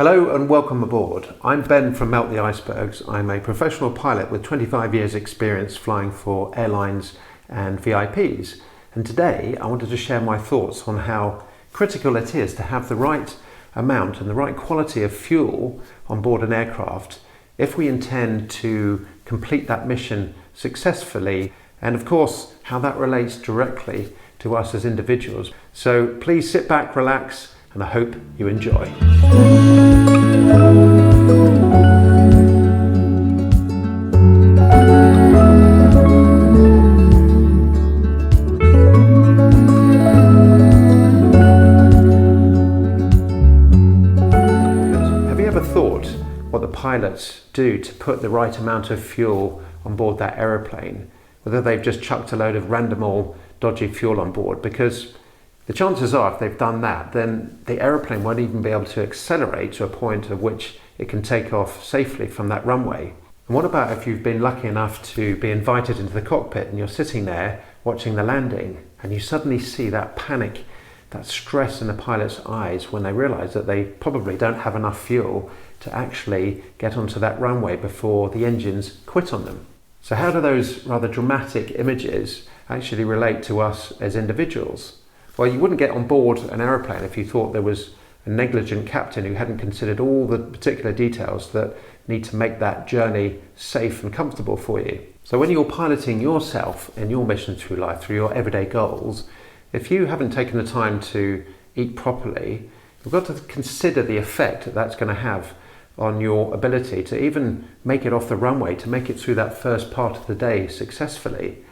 Hello and welcome aboard. I'm Ben from Melt The Icebergs. I'm a professional pilot with 25 years experience flying for airlines and VIPs. And today I wanted to share my thoughts on how critical it is to have the right amount and the right quality of fuel on board an aircraft if we intend to complete that mission successfully, and of course how that relates directly to us as individuals. So please sit back, relax, and I hope you enjoy. Have you ever thought what the pilots do to put the right amount of fuel on board that aeroplane? Whether they've just chucked a load of random old dodgy fuel on board, because the chances are if they've done that, then the aeroplane won't even be able to accelerate to a point at which it can take off safely from that runway. And what about if you've been lucky enough to be invited into the cockpit and you're sitting there watching the landing and you suddenly see that panic, that stress in the pilot's eyes when they realise that they probably don't have enough fuel to actually get onto that runway before the engines quit on them. So how do those rather dramatic images actually relate to us as individuals? Well, you wouldn't get on board an aeroplane if you thought there was a negligent captain who hadn't considered all the particular details that need to make that journey safe and comfortable for you. So when you're piloting yourself in your mission through life, through your everyday goals, if you haven't taken the time to eat properly, you've got to consider the effect that that's going to have on your ability to even make it off the runway, to make it through that first part of the day successfully.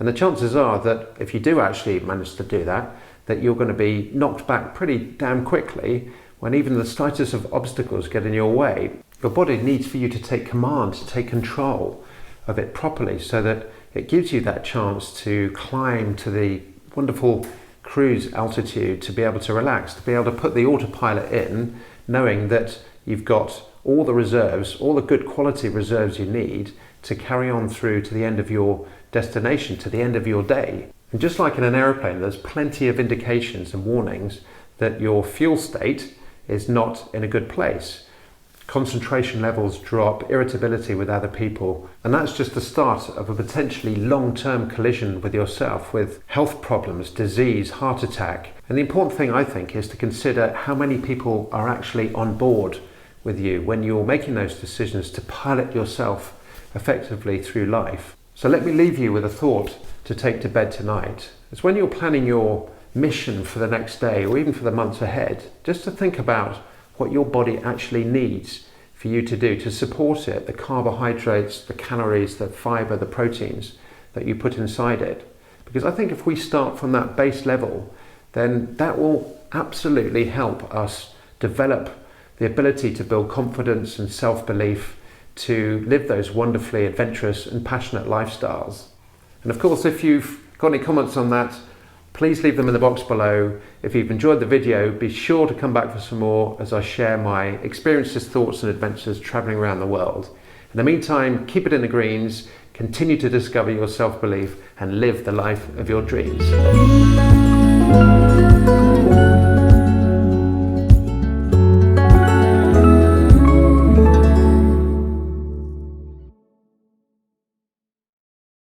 And the chances are that if you do actually manage to do that, that you're going to be knocked back pretty damn quickly when even the slightest of obstacles get in your way. Your body needs for you to take command, to take control of it properly, so that it gives you that chance to climb to the wonderful cruise altitude, to be able to relax, to be able to put the autopilot in, knowing that you've got all the reserves, all the good quality reserves you need to carry on through to the end of your destination, to the end of your day. And just like in an aeroplane, there's plenty of indications and warnings that your fuel state is not in a good place. Concentration levels drop, irritability with other people, and that's just the start of a potentially long-term collision with yourself, with health problems, disease, heart attack. And the important thing, I think, is to consider how many people are actually on board with you when you're making those decisions to pilot yourself effectively through life. So let me leave you with a thought to take to bed tonight. It's when you're planning your mission for the next day or even for the months ahead, just to think about what your body actually needs for you to do to support it, the carbohydrates, the calories, the fiber, the proteins that you put inside it. Because I think if we start from that base level, then that will absolutely help us develop the ability to build confidence and self-belief, to live those wonderfully adventurous and passionate lifestyles. And of course, if you've got any comments on that, please leave them in the box below. If you've enjoyed the video, be sure to come back for some more as I share my experiences, thoughts and adventures traveling around the world. In the meantime, keep it in the greens, continue to discover your self-belief and live the life of your dreams.